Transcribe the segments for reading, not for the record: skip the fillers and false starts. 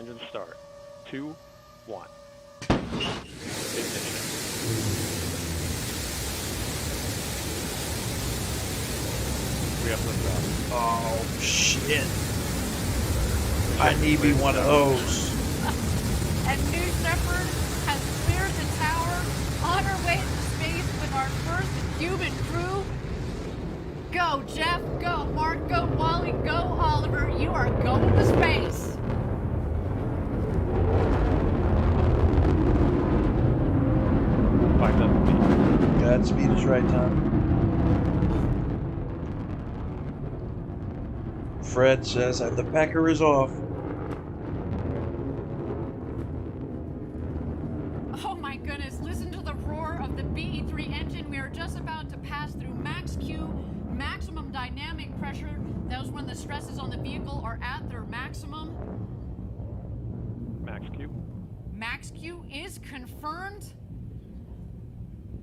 engine start. 2, 1. Ignition. We have liftoff. Oh, shit. I need me one of those. And New Shepard has cleared the tower on our way to space with our first human crew. Go, Jeff. Go, Mark. Go, Wally. Go, Oliver. You are going to space. Godspeed is right, Tom. Fred says that the pecker is off. Oh my goodness, listen to the roar of the BE3 engine. We are just about to pass through max Q, maximum dynamic pressure. That was when the stresses on the vehicle are at their maximum. Max Q. Max Q is confirmed.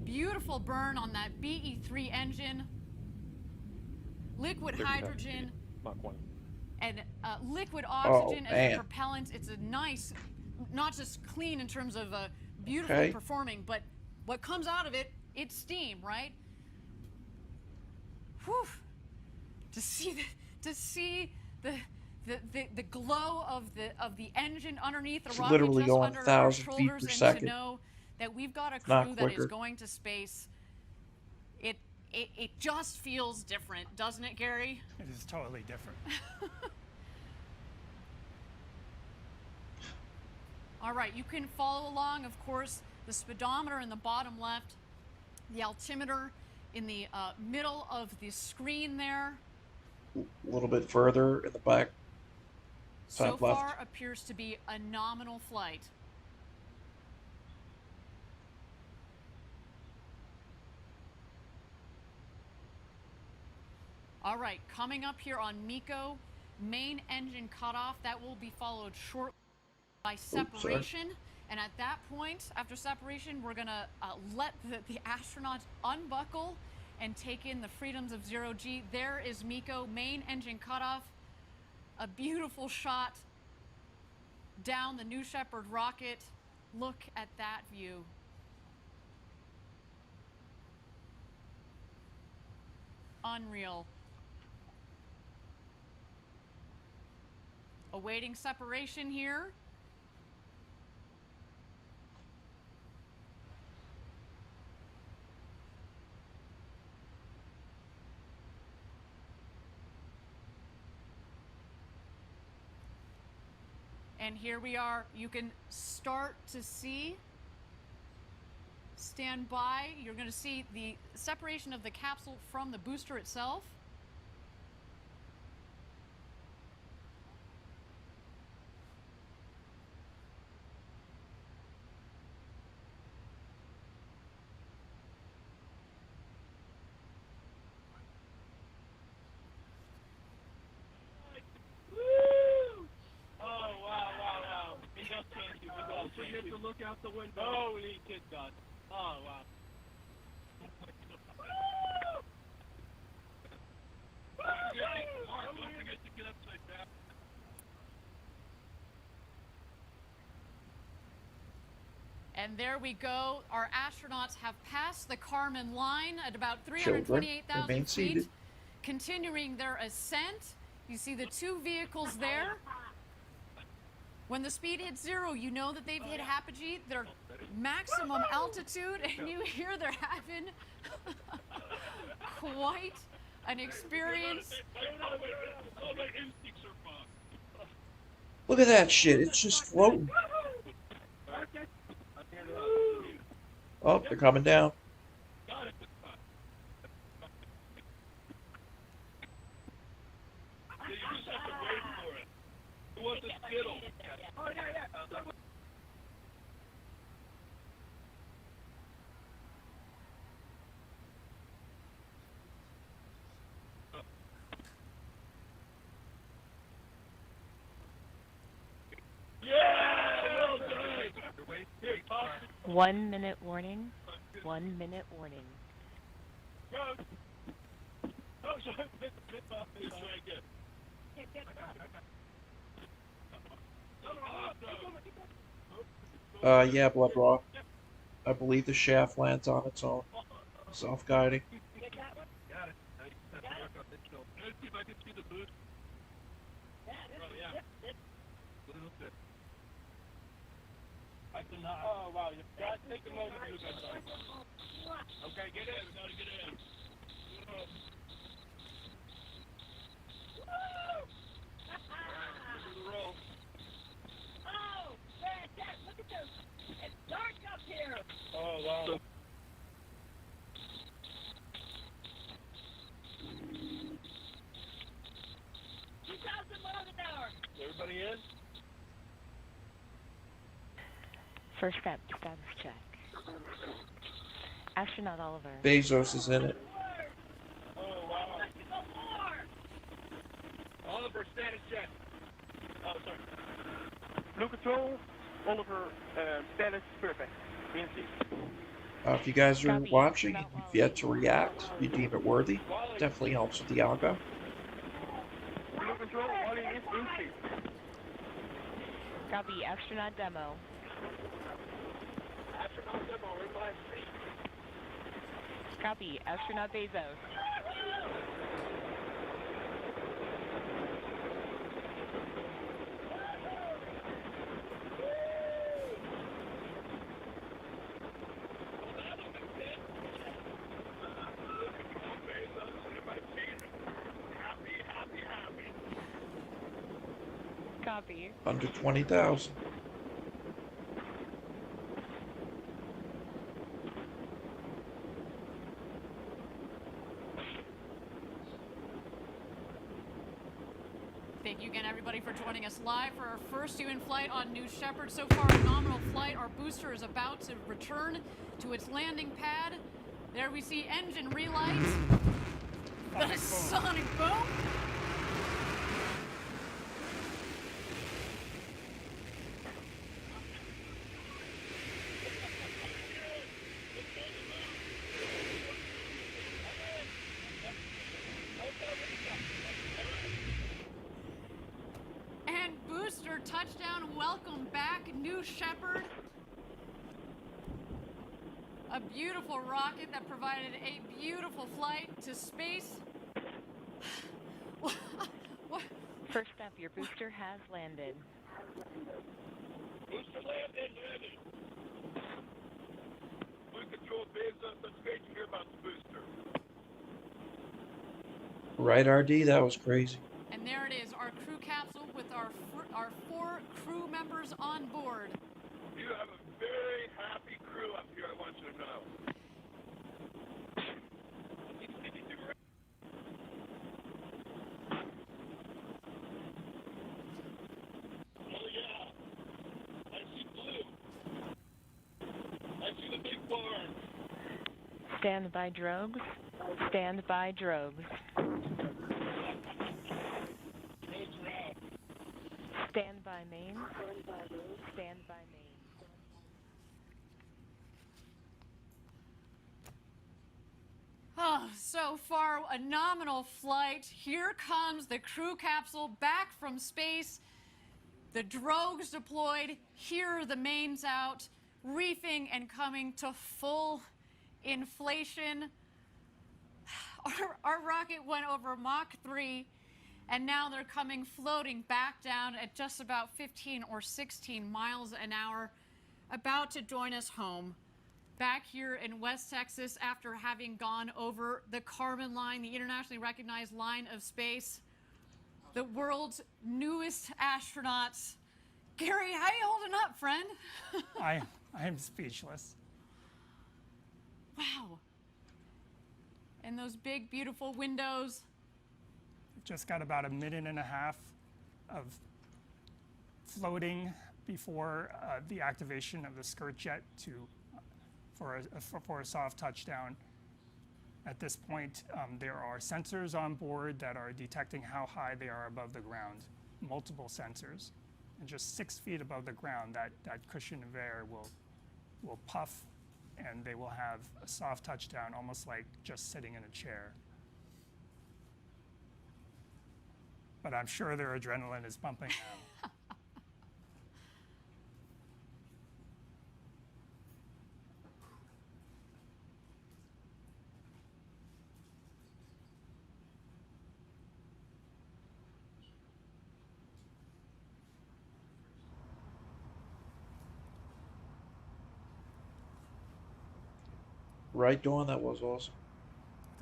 Beautiful burn on that BE3 engine. Liquid hydrogen. Mach 1. And liquid oxygen as man. a propellant. It's a nice, not just clean in terms of beautifully performing, but what comes out of it, it's steam, right? Whew. To see the glow of the engine underneath the It's rocket, literally just going under our 1,000 feet shoulders, per and second. to know that we've got a Not crew that is quicker. going to space. It just feels different, doesn't it, Gary? It is totally different. All right, you can follow along, of course, the speedometer in the bottom left, the altimeter in the middle of the screen there. A little bit further in the back. So Top left. far appears to be a nominal flight. All right, coming up here on MECO, main engine cutoff. That will be followed shortly by separation. And at that point, after separation, we're going to let the astronauts unbuckle and take in the freedoms of zero G. There is MECO, main engine cutoff. A beautiful shot down the New Shepard rocket. Look at that view. Unreal. Awaiting separation here. And here we are. You can start to see. Stand by. You're going to see the separation of the capsule from the booster itself. Look out the window. Holy kid God. Oh, wow. And there we go. Our astronauts have passed the Kármán line at about 328,000 feet. Continuing their ascent. You see the two vehicles there. When the speed hits zero, you know that they've hit apogee, their maximum altitude, and you hear they're having quite an experience. Look at that shit. It's just floating. Oh, they're coming down. One minute warning. 1 minute warning. Yeah, Blood Raw. I believe the shaft lands on its own. Self-guiding. Got it. Let's see if I can see the boost. Oh, yeah. I cannot. Oh, wow. You got to take a moment to do that. Okay, get in. We gotta get in. Roll. Oh, man, Dad, look at this. It's dark up here. Oh, wow. 2,000 miles an hour. Everybody in? First step, status check. Astronaut Oliver. Bezos is in it. Oh, wow. Let's go more. Oliver, status check. Oh, sorry. Blue Control, Oliver, status perfect. Green If you guys are watching and you've yet to react, you deem it worthy, definitely helps with the algo. Blue Control, Wally is blue seat. Copy, astronaut demo. Astronaut demo, in my seat. Copy, astronaut Bezos. Copy. Under 20,000. Thank you again, everybody, for joining us live for our first human flight on New Shepard. So far, a nominal flight. Our booster is about to return to its landing pad. There we see engine relight. The sonic boom. And booster touchdown. Welcome back, New Shepard. A beautiful rocket that provided a beautiful flight to space. What? First step, your booster has landed. Booster landed. Blue Control, Bezos. That's great to hear about the booster. Right, RD? That was crazy. And there it is, our crew capsule with our 4 crew members on board. You have a very happy crew up here, I want you to know. Oh, yeah. I see blue. I see the big barn. Stand by drogues. Stand by drogues. Roads are out. Stand by main. Stand by main. Oh, so far, a nominal flight. Here comes the crew capsule back from space. The drogues deployed. Here are the mains out, reefing and coming to full inflation. Our rocket went over Mach 3, and now they're coming floating back down at just about 15 or 16 miles an hour, about to join us home. Back here in West Texas after having gone over the Kármán line, the internationally recognized line of space. The world's newest astronauts. Gary, how you holding up, friend? I am speechless. Wow. And those big, beautiful windows. Just got about a minute and a half of floating before the activation of the skirt jet for a soft touchdown. At this point, there are sensors on board that are detecting how high they are above the ground, multiple sensors. And just 6 feet above the ground, that cushion of air will puff, and they will have a soft touchdown, almost like just sitting in a chair. But I'm sure their adrenaline is pumping now. Right, Dawn? That was awesome.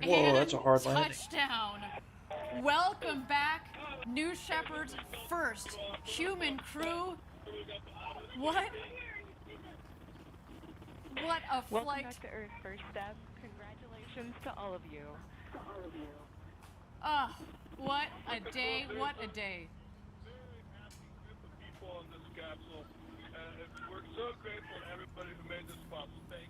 Whoa, And that's a hard landing. touchdown. Welcome back, New Shepard's first human crew. What a Welcome flight. back to Earth, First Step. Congratulations to all of you. Ah, what a day, what a day. Very happy group of people on this capsule, and we're so grateful to everybody who made this possible. Thank you.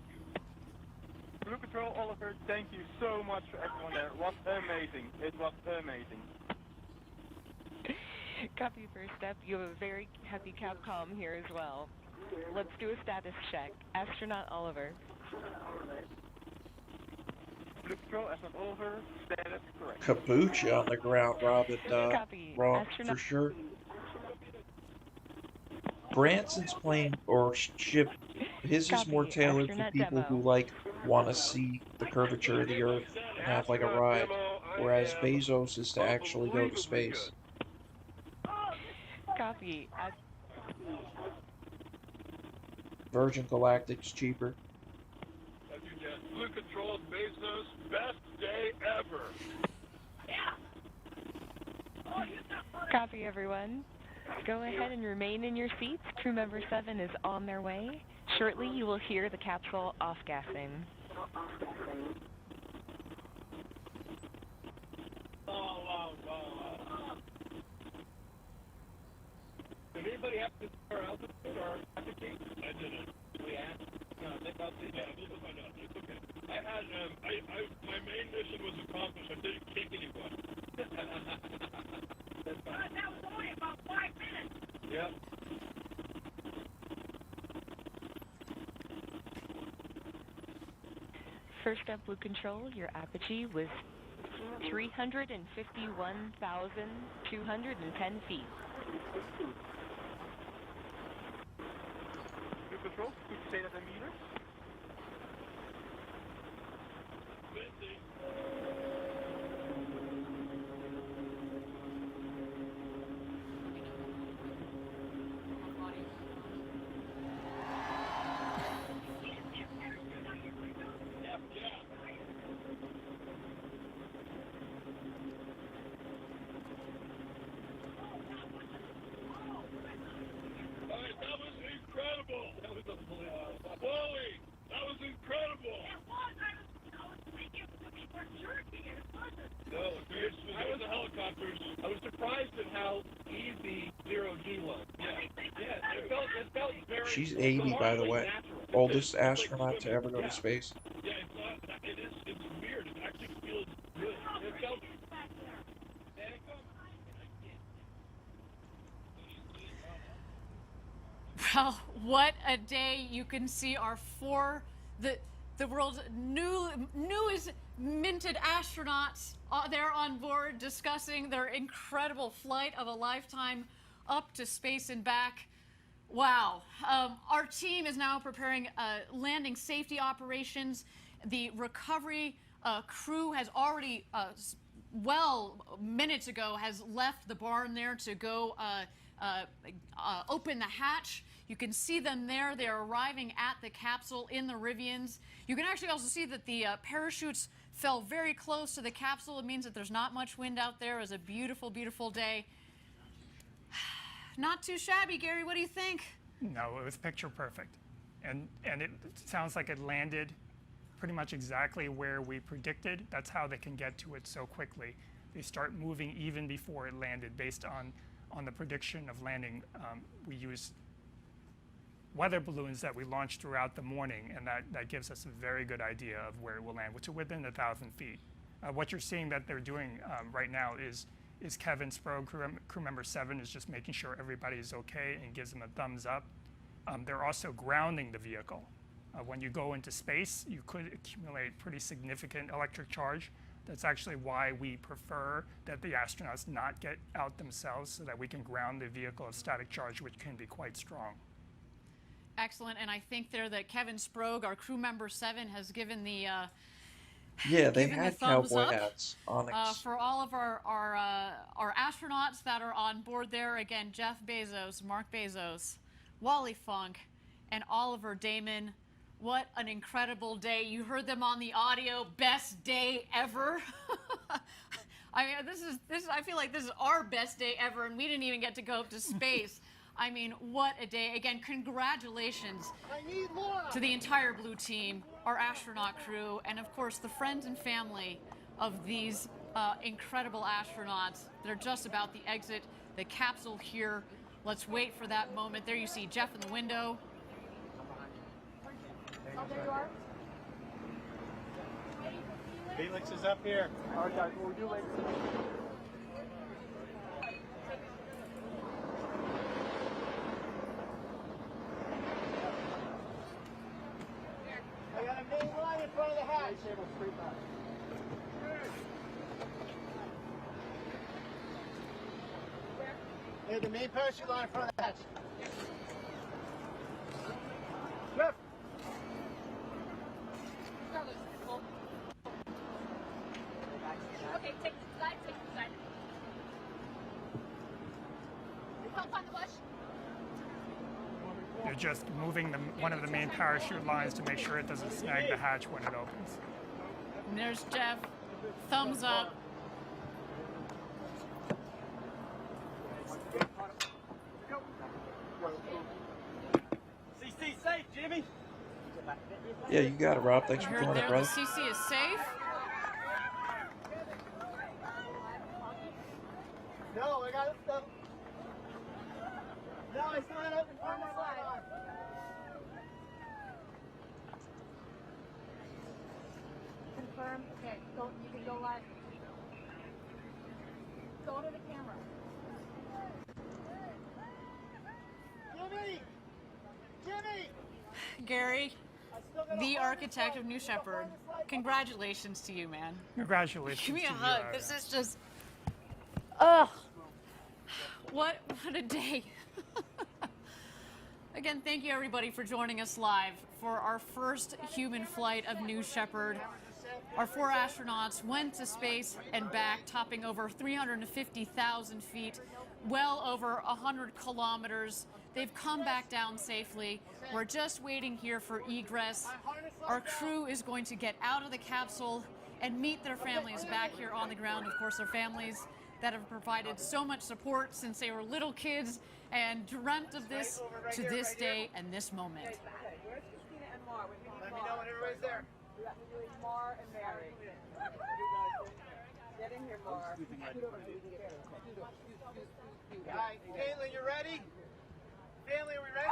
Blue Control, Oliver, thank you so much for everyone there. It was amazing. It was amazing. Copy, First Step. You have a very happy Capcom here as well. Let's do a status check. Astronaut Oliver. Blue Control, Astronaut Oliver, status correct. Kabucha on the ground, Robin. Copy. Wrong Astronaut. for sure. Branson's plane or ship, his is more Copy. tailored for Astronaut people demo. who want to see the curvature of the Earth and have like a ride, whereas Bezos is to actually go to space. Copy. Virgin Galactic's cheaper. Blue Control, Bezos, best day ever. Copy, everyone. Go ahead and remain in your seats. Crew member 7 is on their way. Shortly, you will hear the capsule off-gassing. Wow. Did anybody have to our altitude or altitude? I didn't. We had? No, I think I'll see that. We'll find out. It's okay. I had, my main mission was accomplished. I didn't kick anyone. That's fine. That was only about 5 minutes. Yep. First up, Blue Control, your apogee was 351,210 feet. Blue Control, could you say that in meters? That was incredible. That was Wally, that was incredible. I was thinking we were jerking and it wasn't. No, I was the helicopters. I was surprised at how easy zero G was. Yeah. It felt very. She's 80, by the way. Oldest astronaut to ever go to space. Yeah, it's weird. It actually feels good. It felt. Well, what a day. You can see the world's newest minted astronauts there on board discussing their incredible flight of a lifetime up to space and back. Wow. Our team is now preparing landing safety operations. The recovery crew has already, minutes ago, has left the barn there to go open the hatch. You can see them there. They're arriving at the capsule in the Rivians. You can actually also see that the parachutes fell very close to the capsule. It means that there's not much wind out there. It was a beautiful, beautiful day. Not too shabby, Gary. What do you think? No, it was picture perfect. And it sounds like it landed pretty much exactly where we predicted. That's how they can get to it so quickly. They start moving even before it landed based on the prediction of landing. We use weather balloons that we launched throughout the morning, and that gives us a very good idea of where it will land, which is within 1,000 feet. What you're seeing that they're doing right now is Kevin Sprague, crew member 7, is just making sure everybody is okay and gives them a thumbs up. They're also grounding the vehicle. When you go into space, you could accumulate pretty significant electric charge. That's actually why we prefer that the astronauts not get out themselves so that we can ground the vehicle of static charge, which can be quite strong. Excellent, and I think there that Kevin Sprague, our crew member 7, has given the Yeah, they given the had thumbs cowboy up, hats. Onyx. for all of our astronauts that are on board there. Again, Jeff Bezos, Mark Bezos, Wally Funk, and Oliver Damon. What an incredible day. You heard them on the audio. Best day ever. I mean, I feel like this is our best day ever, and we didn't even get to go up to space. I mean, what a day. Again, congratulations to the entire Blue team, our astronaut crew, and of course the friends and family of these incredible astronauts that are just about to exit the capsule here. Let's wait for that moment. There you see Jeff in the window. Oh, there you are. Felix is up here. All right, guys, what we do later. I got a main line in front of the hatch. Hey, the main parachute line in front of the hatch. Jeff! Okay, take the side, take the side. Help on the bush. They're just moving one of the main parachute lines to make sure it doesn't snag the hatch when it opens. And there's Jeff. Thumbs up. CC safe, Jimmy. Yeah, you got it, Rob. Thanks You for heard joining, there, brother. the CC is safe. No, I got it. No, it's not up in front of my line. Confirm. Okay, go. You can go live. Go to the camera. Jimmy! Jimmy! Gary, the architect of New Shepard, congratulations to you, man. Congratulations. Give me a to you, hug. Ira. This is just, ugh. What a day. Again, thank you everybody for joining us live for our first human flight of New Shepard. Our 4 astronauts went to space and back, topping over 350,000 feet, well over 100 kilometers. They've come back down safely. We're just waiting here for egress. Our crew is going to get out of the capsule and meet their families back here on the ground. Of course, their families that have provided so much support since they were little kids and dreamt of this to this day and this moment. Let me know when everybody's there. Mar and Mary. Get in here, Mar. All right, Caitlin, you ready? Family, are we ready?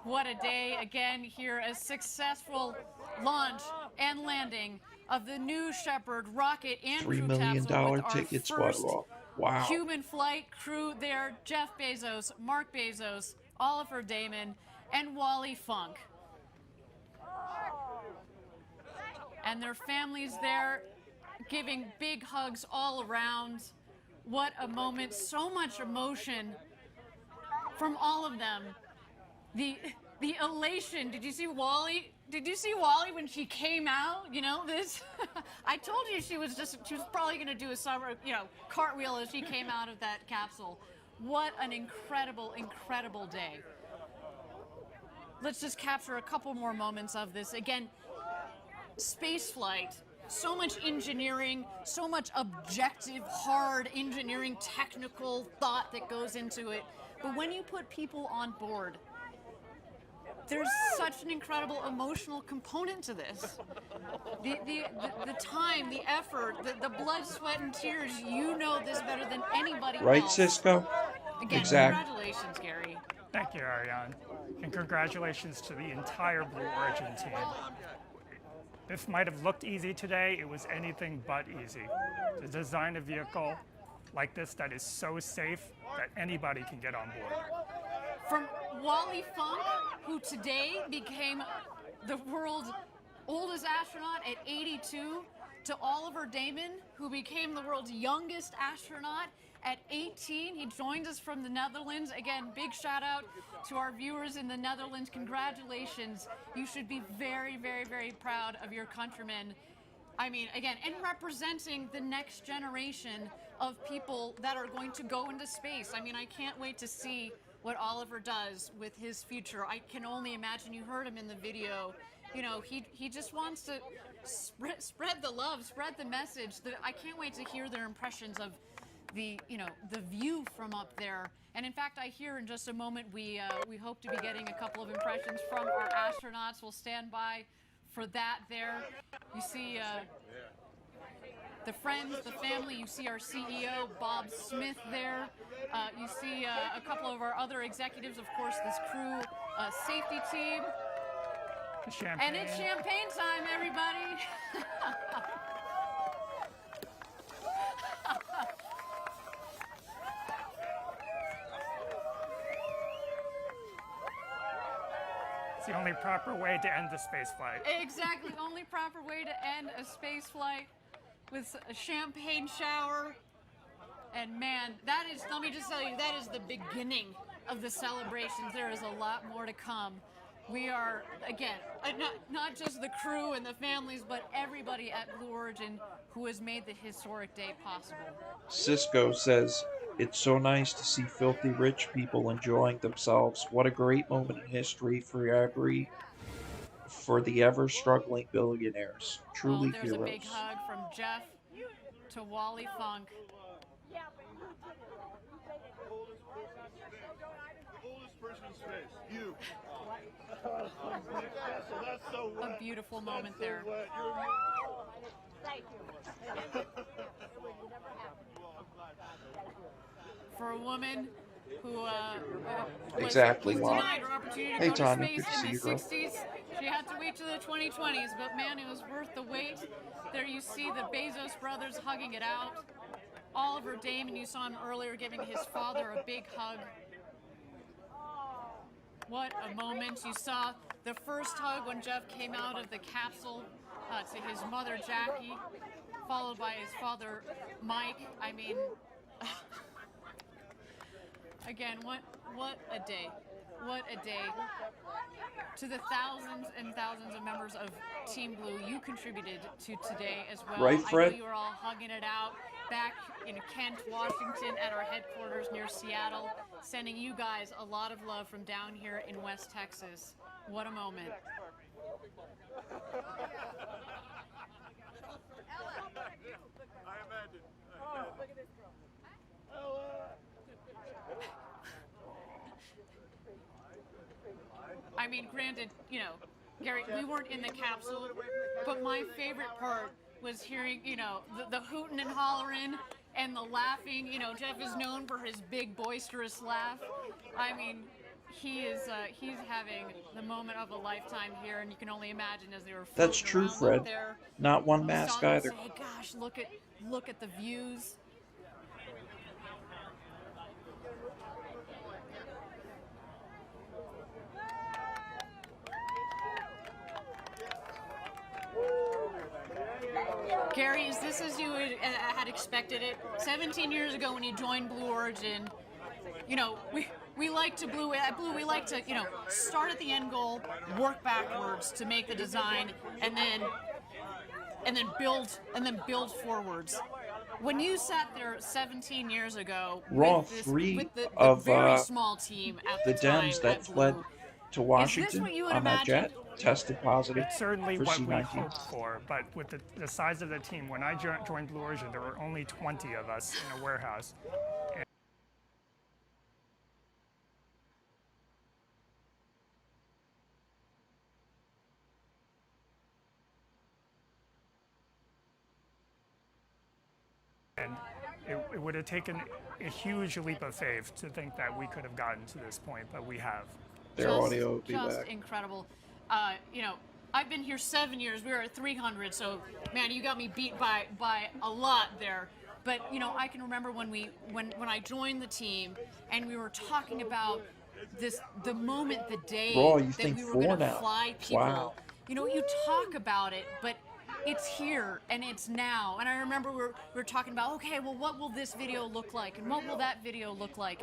What a day again here, a successful launch and landing of the New Shepard rocket and $3 crew million capsule with our ticket first squad. Wow. human flight crew there. Jeff Bezos, Mark Bezos, Oliver Damon, and Wally Funk. And their families there giving big hugs all around. What a moment, so much emotion from all of them. The elation. Did you see Wally? Did you see Wally when she came out? You know this. I told you she was probably going to do a summer, cartwheel as she came out of that capsule. What an incredible, incredible day. Let's just capture a couple more moments of this. Again, space flight. So much engineering, so much objective, hard engineering, technical thought that goes into it. But when you put people on board, there's such an incredible emotional component to this. The time, the effort, the blood, sweat, and tears. You know this better than anybody Right, else. Cisco? Again, Exactly. congratulations, Gary. Thank you, Ariane. And congratulations to the entire Blue Origin team. This might have looked easy today. It was anything but easy. To design a vehicle like this that is so safe that anybody can get on board. From Wally Funk, who today became the world's oldest astronaut at 82, to Oliver Damon, who became the world's youngest astronaut at 18. He joined us from the Netherlands. Again, big shout out to our viewers in the Netherlands. Congratulations. You should be very, very, very proud of your countrymen. I mean, again, and representing the next generation of people that are going to go into space. I mean, I can't wait to see what Oliver does with his future. I can only imagine. You heard him in the video. You know, he just wants to spread the love, spread the message. I can't wait to hear their impressions of the view from up there. And in fact, I hear in just a moment we hope to be getting a couple of impressions from our astronauts. We'll stand by for that there. You see the friends, the family. You see our CEO, Bob Smith, there. You see a couple of our other executives, of course, this crew safety team. Champagne. And it's champagne time, everybody. It's the only proper way to end the space flight. Exactly, only proper way to end a space flight with a champagne shower. And man, that is, let me just tell you, that is the beginning of the celebrations. There is a lot more to come. We are, again, not just the crew and the families, but everybody at Blue Origin who has made the historic day possible. Cisco says, it's so nice to see filthy rich people enjoying themselves. What a great moment in history for the ever-struggling billionaires. Truly there's heroes. A big hug from Jeff to Wally Funk. The oldest person in space, you. A beautiful moment there. For a woman who was Exactly, denied her opportunity to Hey, go to Tanya, space good to in the see you, bro. 60s. She had to wait to the 2020s, but man, it was worth the wait. There you see the Bezos brothers hugging it out. Oliver Damon, you saw him earlier giving his father a big hug. What a moment. You saw the first hug when Jeff came out of the capsule to his mother, Jackie, followed by his father, Mike. I mean, again, what a day. What a day. To the thousands and thousands of members of Team Blue, you contributed to today as well. Right, Fred? I know you were all hugging it out back in Kent, Washington, at our headquarters near Seattle, sending you guys a lot of love from down here in West Texas. What a moment. I mean, granted, you know, Gary, we weren't in the capsule, but my favorite part was hearing, you know, the hooting and hollering and the laughing. You know, Jeff is known for his big, boisterous laugh. I mean, he's having the moment of a lifetime here, and you can only imagine as they were floating That's true, around up Fred. there. Not one You mask saw them either. say, gosh, look at the views. Gary, is this as you had expected it? 17 years ago when you joined Blue Origin, you know, we like to we like to, you know, start at the end goal, work backwards to make the design, and then build forwards. When you sat there 17 years ago Raw with three the of very small team at the the time Dems that at fled Blue, to Washington what you would on that jet imagine? tested positive It's certainly for what we C-19. hoped for, but with the size of the team, when I joined Blue Origin, there were only 20 of us in a warehouse. And it would have taken a huge leap of faith to think that we could have gotten to this point, but we have. Their audio will be just back. incredible. You know, I've been here 7 years. We were at 300, so man, you got me beat by a lot there. But you know, I can remember when I joined the team, and we were talking about the moment, the day Raw, you that think we were 4 going to now? fly people. Wow. You know, you talk about it, but it's here and it's now. And I remember we were talking about, okay, well, what will this video look like, and what will that video look like?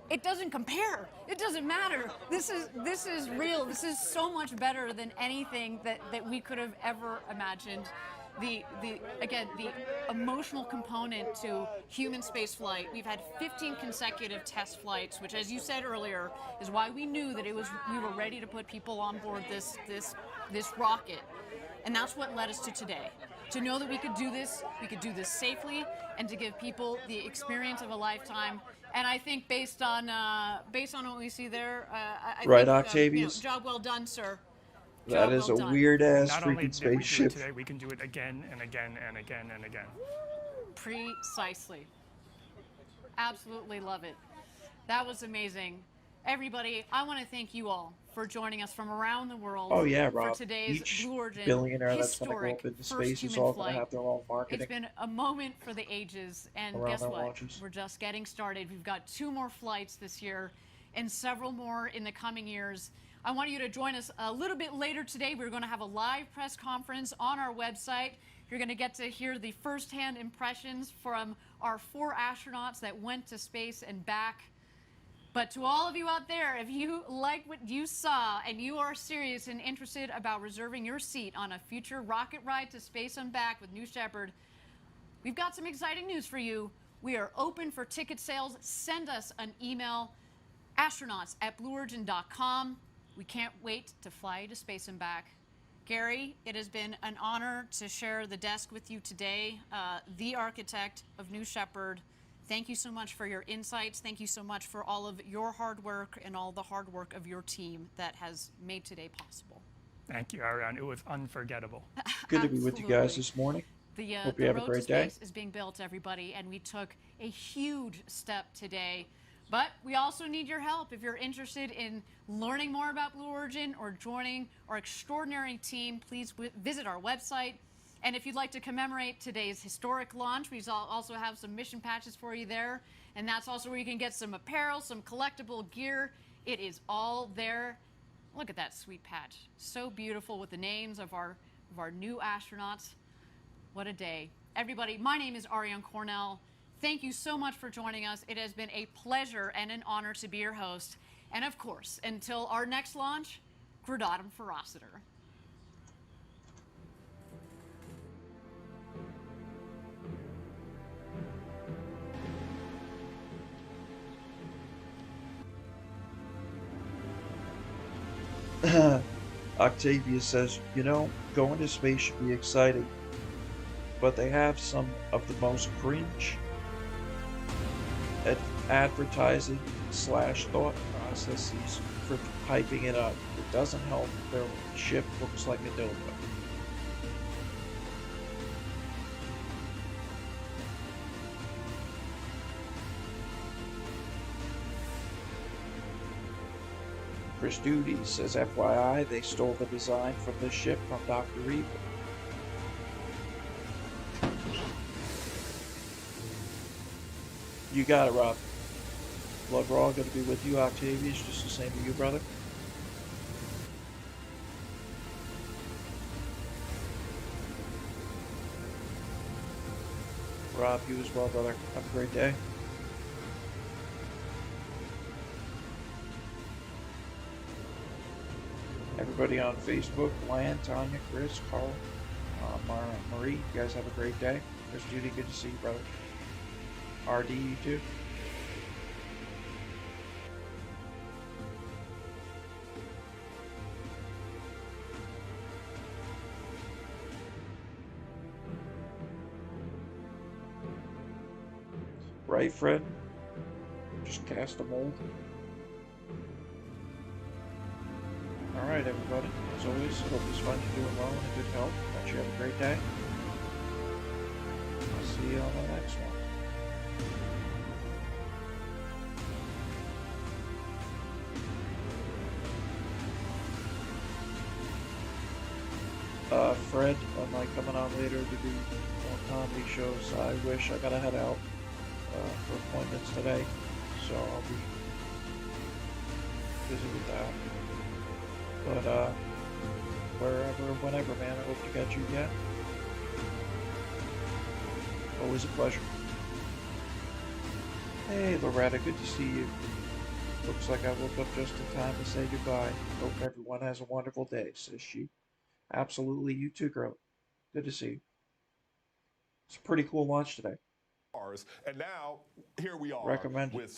It doesn't compare. It doesn't matter. This is real. This is so much better than anything that we could have ever imagined. The emotional component to human space flight. We've had 15 consecutive test flights, which, as you said earlier, is why we knew that we were ready to put people on board this rocket. And that's what led us to today. To know that we could do this safely, and to give people the experience of a lifetime. And I think based on what we see there, I Right, think, Octavius? job well done, sir. That Job is well a done. weird ass Not only freaking did we do it spaceship. today, we can do it again and again and again and again. Precisely. Absolutely love it. That was amazing. Everybody, I want to thank you all for joining us from around the world. Oh yeah, for Rob. today's Each Blue Origin billionaire that's going to go historic up into first space is human all going flight. to have their own marketing. It's been a moment for the ages, and Around guess their what? launches. We're just getting started. We've got 2 more flights this year, and several more in the coming years. I want you to join us a little bit later today. We're going to have a live press conference on our website. You're going to get to hear the firsthand impressions from our 4 astronauts that went to space and back. But to all of you out there, if you like what you saw and you are serious and interested about reserving your seat on a future rocket ride to space and back with New Shepard, we've got some exciting news for you. We are open for ticket sales. Send us an email, astronauts@blueorigin.com. We can't wait to fly you to space and back. Gary, it has been an honor to share the desk with you today, the architect of New Shepard. Thank you so much for your insights. Thank you so much for all of your hard work and all the hard work of your team that has made today possible. Thank you, Ariane. It was unforgettable. Good to be with you guys this morning. Hope you have a road great to day. space is being built, everybody, and we took a huge step today. But we also need your help. If you're interested in learning more about Blue Origin or joining our extraordinary team, please visit our website. And if you'd like to commemorate today's historic launch, we also have some mission patches for you there. And that's also where you can get some apparel, some collectible gear. It is all there. Look at that sweet patch. So beautiful with the names of our new astronauts. What a day. Everybody, my name is Ariane Cornell. Thank you so much for joining us. It has been a pleasure and an honor to be your host. And of course, until our next launch, Gradatum Ferociter. Octavius says, you know, going to space should be exciting, but they have some of the most cringe advertising / thought processes for hyping it up. It doesn't help their ship looks like a dildo. Chris Duty says, FYI, they stole the design from this ship from Dr. Evil. You got it, Rob. Blood Raw, going to be with you, Octavius, just the same to you, brother. Rob, you as well, brother. Have a great day. Everybody on Facebook, Lan, Tanya, Chris, Carl, Marie, you guys have a great day. Chris Judy, good to see you, brother. RD, you too. Right, Fred? Just cast a mold. Alright, everybody. As always, hope this finds you doing well and in good health. That you have a great day. see you on the next one. Fred, am I coming on later to do more comedy shows? I wish. I gotta head out for appointments today, so I'll be busy with that. But wherever, whenever, man, I hope to catch you again. Always a pleasure. Hey, Loretta, good to see you. Looks like I woke up just in time to say goodbye. Hope everyone has a wonderful day, says she. Absolutely, you too, girl. Good to see you. It's a pretty cool launch today. And now, here we are Recommend. with